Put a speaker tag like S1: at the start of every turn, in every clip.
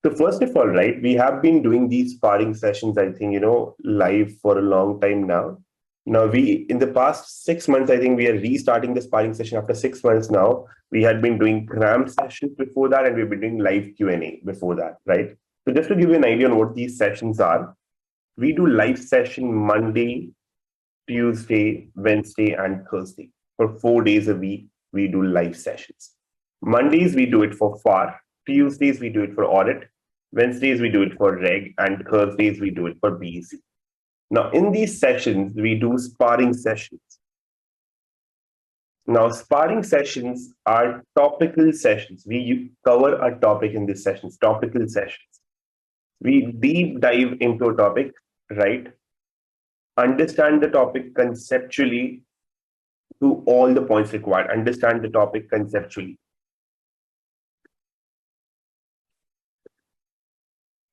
S1: So first of all, right, we have been doing these sparring sessions, I think, live for a long time now. Now, in the past 6 months, I think we are restarting the sparring session after 6 months now. We had been doing Cram sessions before that, and we've been doing live Q&A before that, right? So just to give you an idea on what these sessions are, we do live session Monday, Tuesday, Wednesday, and Thursday. For 4 days a week, we do live sessions. Mondays, we do it for FAR. Tuesdays, we do it for Audit. Wednesdays, we do it for Reg. And Thursdays, we do it for BEC. Now, in these sessions, we do sparring sessions. Now, sparring sessions are topical sessions. We cover a topic in these sessions, topical sessions. We deep dive into a topic, right? Understand the topic conceptually to all the points required. Understand the topic conceptually.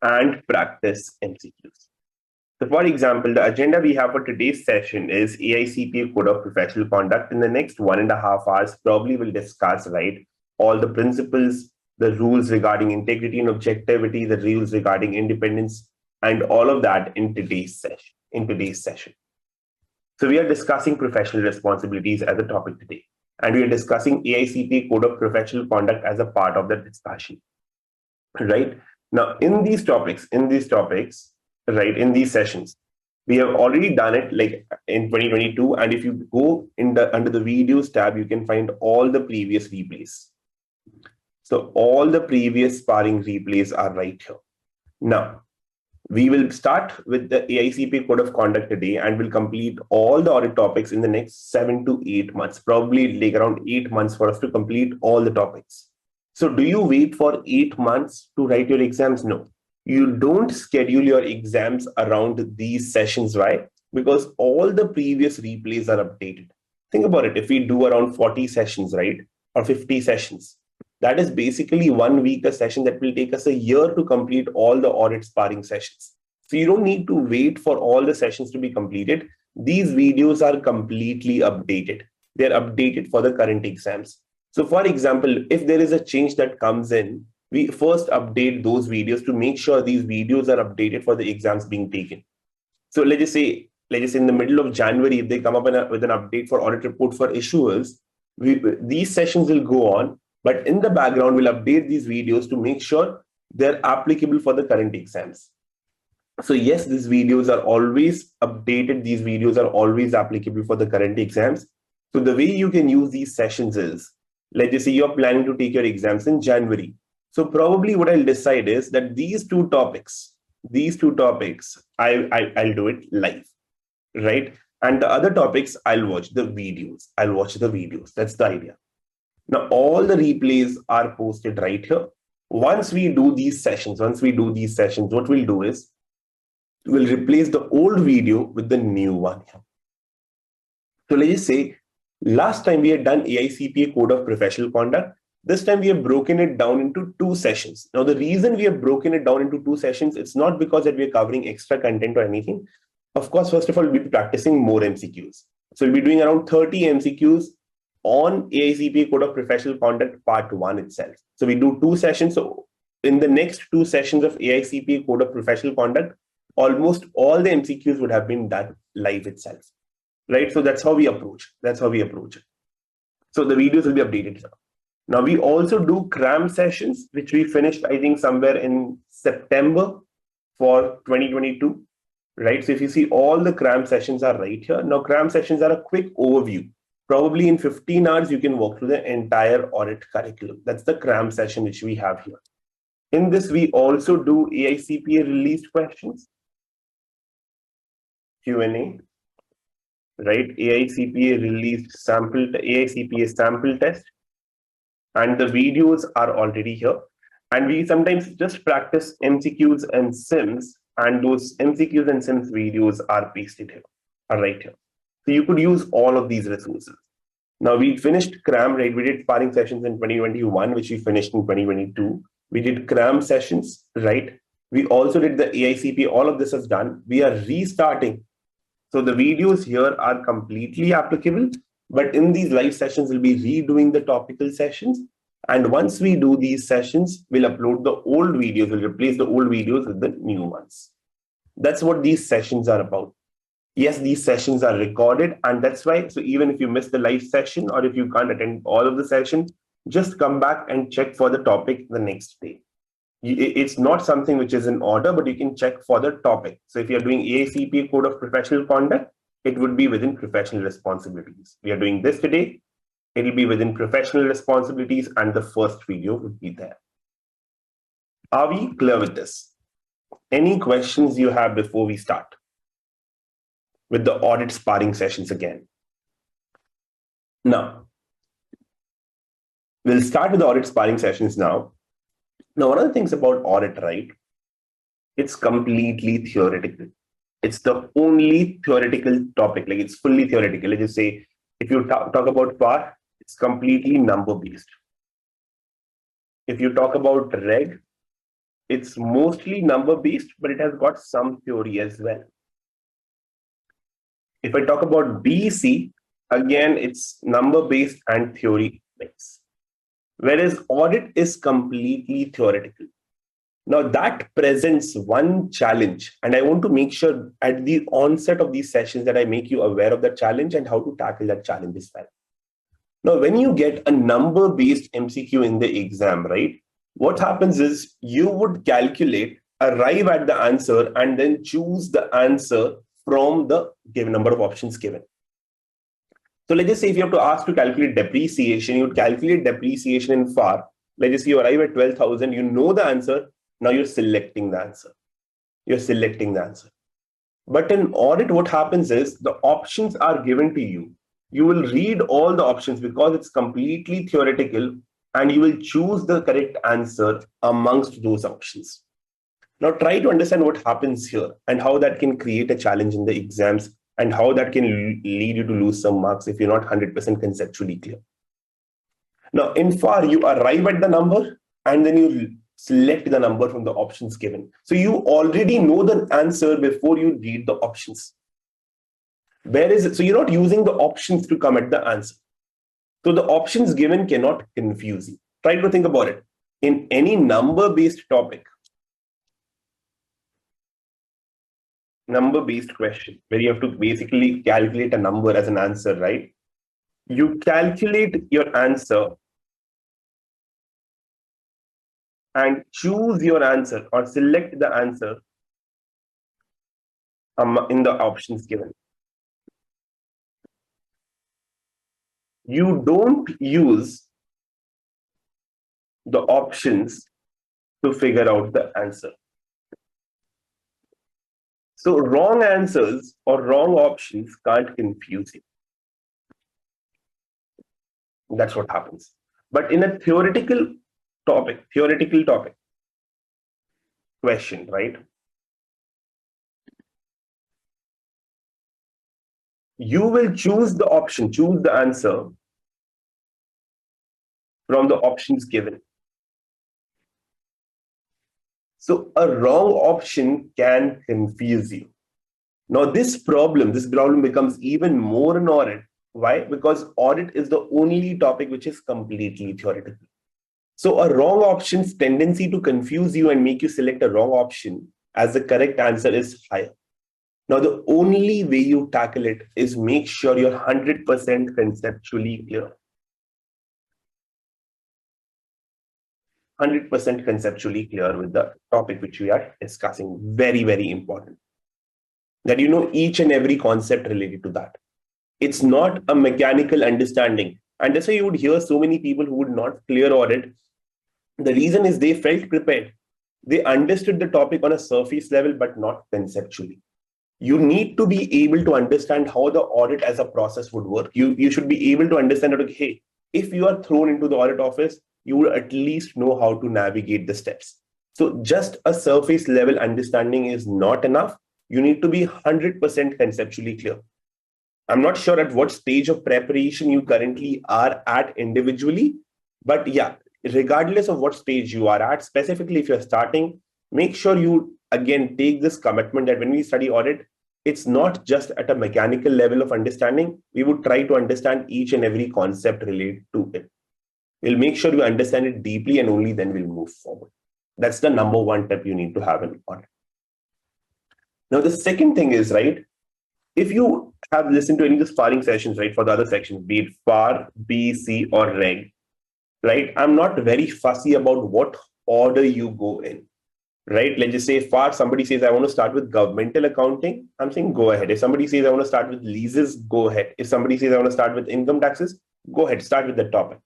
S1: And practice MCQs. So for example, the agenda we have for today's session is AICPA Code of Professional Conduct. In the next 1.5 hours, probably we'll discuss, right, all the principles, the rules regarding integrity and objectivity, the rules regarding independence, and all of that in today's session. So we are discussing professional responsibilities as a topic today. And we are discussing AICPA Code of Professional Conduct as a part of the discussion, right? Now, in these topics, right, in these sessions, we have already done it like in 2022. And if you go under the videos tab, you can find all the previous replays. So all the previous sparring replays are right here. Now, we will start with the AICPA Code of Conduct today and will complete all the audit topics in the next 7 to 8 months, probably like around 8 months for us to complete all the topics. So do you wait for 8 months to write your exams? No. You don't schedule your exams around these sessions, right? Because all the previous replays are updated. Think about it. If we do around 40 sessions, right, or 50 sessions, that is basically 1 week a session that will take us a year to complete all the audit sparring sessions. So you don't need to wait for all the sessions to be completed. These videos are completely updated. They're updated for the current exams. So for example, if there is a change that comes in, we first update those videos to make sure these videos are updated for the exams being taken. So let's just say in the middle of January, if they come up with an update for audit report for issuers, these sessions will go on. But in the background, we'll update these videos to make sure they're applicable for the current exams. So yes, these videos are always updated. These videos are always applicable for the current exams. So the way you can use these sessions is, let's just say you're planning to take your exams in January. So probably what I'll decide is that these two topics, I'll do it live, right? And the other topics, I'll watch the videos. That's the idea. Now, all the replays are posted right here. Once we do these sessions, what we'll do is we'll replace the old video with the new one here. So let's just say last time we had done AICPA Code of Professional Conduct. This time we have broken it down into 2 sessions. Now, the reason we have broken it down into 2 sessions, it's not because that we are covering extra content or anything. Of course, first of all, we'll be practicing more MCQs. So we'll be doing around 30 MCQs on AICPA Code of Professional Conduct Part 1 itself. So we do 2 sessions. So in the next 2 sessions of AICPA Code of Professional Conduct, almost all the MCQs would have been done live itself, right? So that's how we approach it. So the videos will be updated here. Now we also do Cram sessions, which we finished, I think, somewhere in September for 2022, right? So if you see, all the Cram sessions are right here. Now, Cram sessions are a quick overview. Probably in 15 hours, you can walk through the entire audit curriculum. That's the Cram session which we have here. In this, we also do AICPA released questions, Q&A, right? AICPA released AICPA sample test. And the videos are already here. And we sometimes just practice MCQs and SIMs, and those MCQs and SIMs videos are pasted here, are right here. So you could use all of these resources. Now we finished Cram, right? We did sparring sessions in 2021, which we finished in 2022. We did Cram sessions, right? We also did the AICPA, all of this is done. We are restarting. So the videos here are completely applicable. But in these live sessions, we'll be redoing the topical sessions And once we do these sessions, we'll upload the old videos, we'll replace the old videos with the new ones. That's what these sessions are about. Yes, these sessions are recorded, and that's why, so even if you miss the live session or if you can't attend all of the session, just come back and check for the topic the next day. It's not something which is in order, but you can check for the topic. So if you're doing AICPA Code of Professional Conduct, it would be within professional responsibilities. We are doing this today. It'll be within professional responsibilities, and the first video would be there. Are we clear with this? Any questions you have before we start with the audit sparring sessions again? Now, we'll start with the audit sparring sessions now. Now, one of the things about audit, right? It's completely theoretical. It's the only theoretical topic, like it's fully theoretical. Let's just say, if you talk about PAR, it's completely number-based. If you talk about reg, it's mostly number-based, but it has got some theory as well. If I talk about BC, again, it's number-based and theory mix. Whereas audit is completely theoretical. Now that presents one challenge, and I want to make sure at the onset of these sessions that I make you aware of that challenge and how to tackle that challenge as well. Now, when you get a number-based MCQ in the exam, right, what happens is you would calculate, arrive at the answer, and then choose the answer from the given number of options given. So let's just say if you have to ask to calculate depreciation, you would calculate depreciation in FAR. Let's just say you arrive at 12,000, you know the answer, now you're selecting the answer. You're selecting the answer. But in audit, what happens is the options are given to you. You will read all the options because it's completely theoretical, and you will choose the correct answer amongst those options. Now try to understand what happens here and how that can create a challenge in the exams and how that can lead you to lose some marks if you're not 100% conceptually clear. Now in FAR, you arrive at the number and then you select the number from the options given. So you already know the answer before you read the options. Where is it? So you're not using the options to come at the answer. So the options given cannot confuse you. Try to think about it. In any number-based topic, number-based question, where you have to basically calculate a number as an answer, right? You calculate your answer and choose your answer or select the answer in the options given. You don't use the options to figure out the answer. So wrong answers or wrong options can't confuse you. That's what happens. But in a theoretical topic question, right? You will choose the option, choose the answer from the options given. So a wrong option can confuse you. Now this problem becomes even more in audit. Why? Because audit is the only topic which is completely theoretical. So a wrong option's tendency to confuse you and make you select a wrong option as the correct answer is higher. Now the only way you tackle it is make sure you're 100% conceptually clear. 100% conceptually clear with the topic which we are discussing. Very, very important. That you know each and every concept related to that. It's not a mechanical understanding. And that's why you would hear so many people who would not clear audit. The reason is they felt prepared. They understood the topic on a surface level, but not conceptually. You need to be able to understand how the audit as a process would work. You should be able to understand that, hey, if you are thrown into the audit office, you will at least know how to navigate the steps. So just a surface level understanding is not enough. You need to be 100% conceptually clear. I'm not sure at what stage of preparation you currently are at individually, but yeah, regardless of what stage you are at, specifically if you're starting, make sure you again take this commitment that when we study audit, it's not just at a mechanical level of understanding. We would try to understand each and every concept related to it. We'll make sure we understand it deeply and only then we'll move forward. That's the number one tip you need to have in audit. Now, the second thing is, right, if you have listened to any of the sparring sessions, right, for the other sections, be it FAR, BC, or Reg, right, I'm not very fussy about what order you go in, right? Let's just say FAR, somebody says, I want to start with governmental accounting. I'm saying, go ahead. If somebody says, I want to start with leases, go ahead. If somebody says, I want to start with income taxes, go ahead, start with the topic.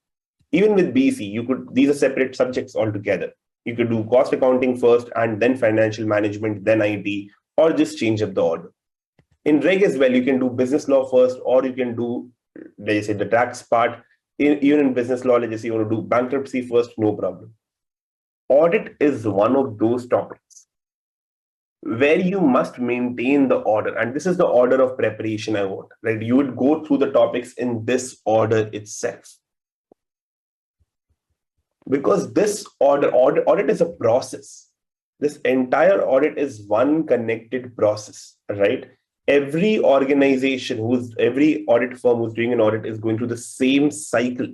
S1: Even with BC, these are separate subjects altogether. You could do cost accounting first and then financial management, then IT, or just change up the order. In Reg as well, you can do business law first, or you can do, let's say, the tax part. Even in business law, let's just say you want to do bankruptcy first, no problem. Audit is one of those topics where you must maintain the order. And this is the order of preparation I want, right? You would go through the topics in this order itself. Because this audit is a process. This entire audit is one connected process, right? Every organization every audit firm who's doing an audit is going through the same cycle.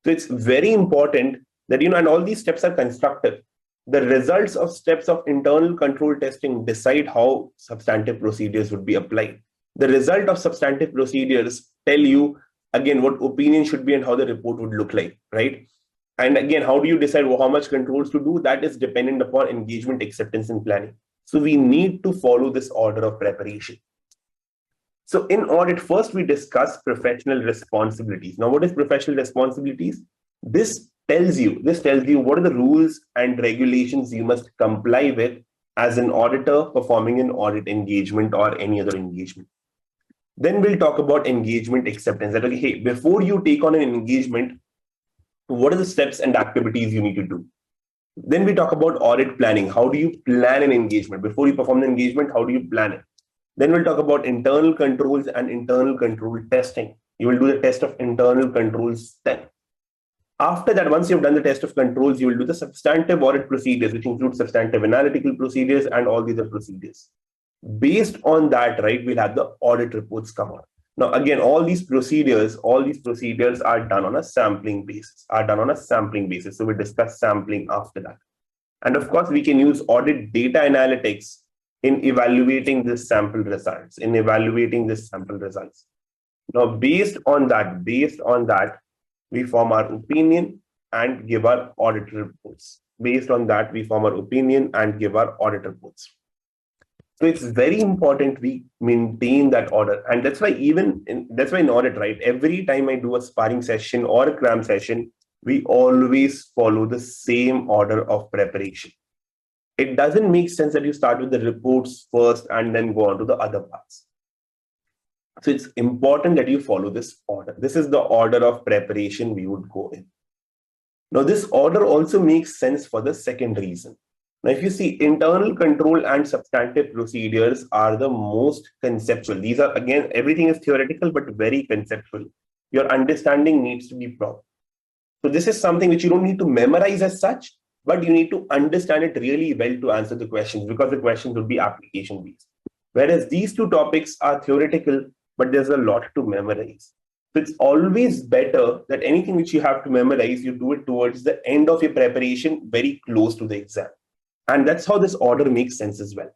S1: So it's very important that, and all these steps are constructive. The results of steps of internal control testing decide how substantive procedures would be applied. The result of substantive procedures tell you, again, what opinion should be and how the report would look like, right? And again, how do you decide how much controls to do? That is dependent upon engagement, acceptance, and planning. So we need to follow this order of preparation. So in audit, first we discuss professional responsibilities. Now, what is professional responsibilities? This tells you what are the rules and regulations you must comply with as an auditor performing an audit engagement or any other engagement. Then we'll talk about engagement acceptance. That, okay, hey, before you take on an engagement, what are the steps and activities you need to do? Then we talk about audit planning. How do you plan an engagement? Before you perform the engagement, how do you plan it? Then we'll talk about internal controls and internal control testing. You will do the test of internal controls then. After that, once you've done the test of controls, you will do the substantive audit procedures, which include substantive analytical procedures and all these other procedures. Based on that, right, we'll have the audit reports come out. Now, again, all these procedures are done on a sampling basis, So we'll discuss sampling after that. And of course, we can use audit data analytics in evaluating this sample results, Now, based on that, we form our opinion and give our audit reports. So it's very important we maintain that order. And that's why in audit, right, every time I do a sparring session or a cram session, we always follow the same order of preparation. It doesn't make sense that you start with the reports first and then go on to the other parts. So it's important that you follow this order. This is the order of preparation we would go in. Now, this order also makes sense for the second reason. Now, if you see, internal control and substantive procedures are the most conceptual. These are, again, everything is theoretical, but very conceptual. Your understanding needs to be proper. So this is something which you don't need to memorize as such, but you need to understand it really well to answer the questions, because the questions would be application-based. Whereas these two topics are theoretical, but there's a lot to memorize. So it's always better that anything which you have to memorize, you do it towards the end of your preparation, very close to the exam. And that's how this order makes sense as well.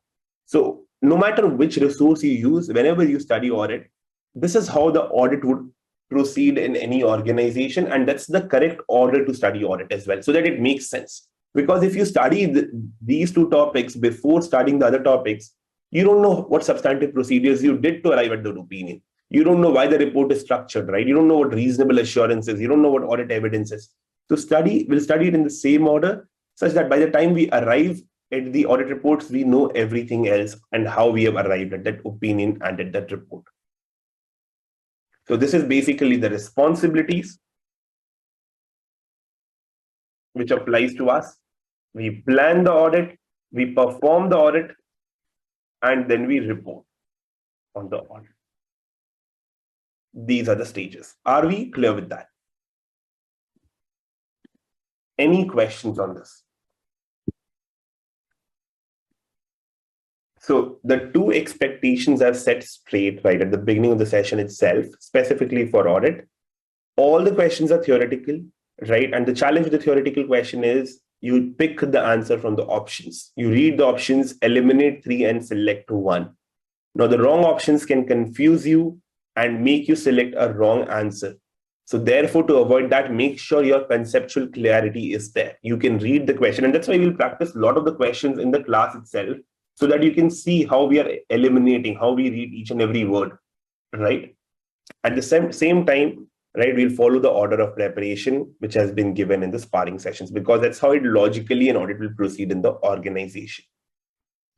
S1: So no matter which resource you use, whenever you study audit, this is how the audit would proceed in any organization. And that's the correct order to study audit as well, so that it makes sense. Because if you study these two topics before studying the other topics, you don't know what substantive procedures you did to arrive at the opinion. You don't know why the report is structured, right? You don't know what reasonable assurance is. You don't know what audit evidence is. So we'll study it in the same order, such that by the time we arrive at the audit reports, we know everything else and how we have arrived at that opinion and at that report. So this is basically the responsibilities which applies to us. We plan the audit, we perform the audit, and then we report on the audit. These are the stages. Are we clear with that? Any questions on this? So the two expectations are set straight right at the beginning of the session itself, specifically for audit. All the questions are theoretical. right? And the challenge with the theoretical question is you pick the answer from the options. You read the options, eliminate 3 and select 1. Now, the wrong options can confuse you and make you select a wrong answer. So therefore, to avoid that, make sure your conceptual clarity is there. You can read the question. And that's why we'll practice a lot of the questions in the class itself so that you can see how we are eliminating, how we read each and every word, right? At the same time, right, we'll follow the order of preparation, which has been given in the sparring sessions, because that's how it logically an audit will proceed in the organization.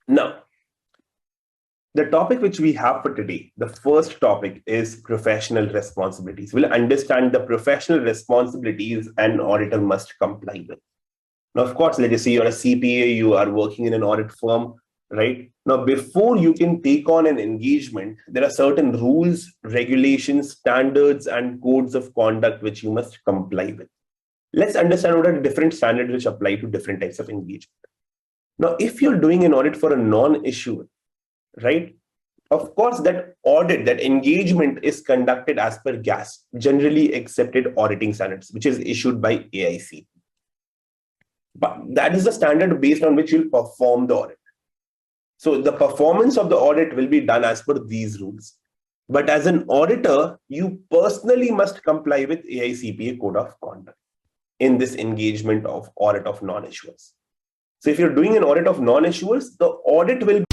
S1: Now, the topic which we have for today, the first topic is professional responsibilities. We'll understand the professional responsibilities an auditor must comply with. Now, of course, let us say you're a CPA, you are working in an audit firm, right? Now, before you can take on an engagement, there are certain rules, regulations, standards, and codes of conduct which you must comply with. Let's understand what are the different standards which apply to different types of engagement. Now, if you're doing an audit for a non-issuer, right? Of course, that audit, that engagement is conducted as per GAS, generally accepted auditing standards, which is issued by AICPA. But that is the standard based on which you'll perform the audit. So the performance of the audit will be done as per these rules. But as an auditor, you personally must comply with AICPA code of conduct in this engagement of audit of non-issuers. So if you're doing an audit of non-issuers, the audit will be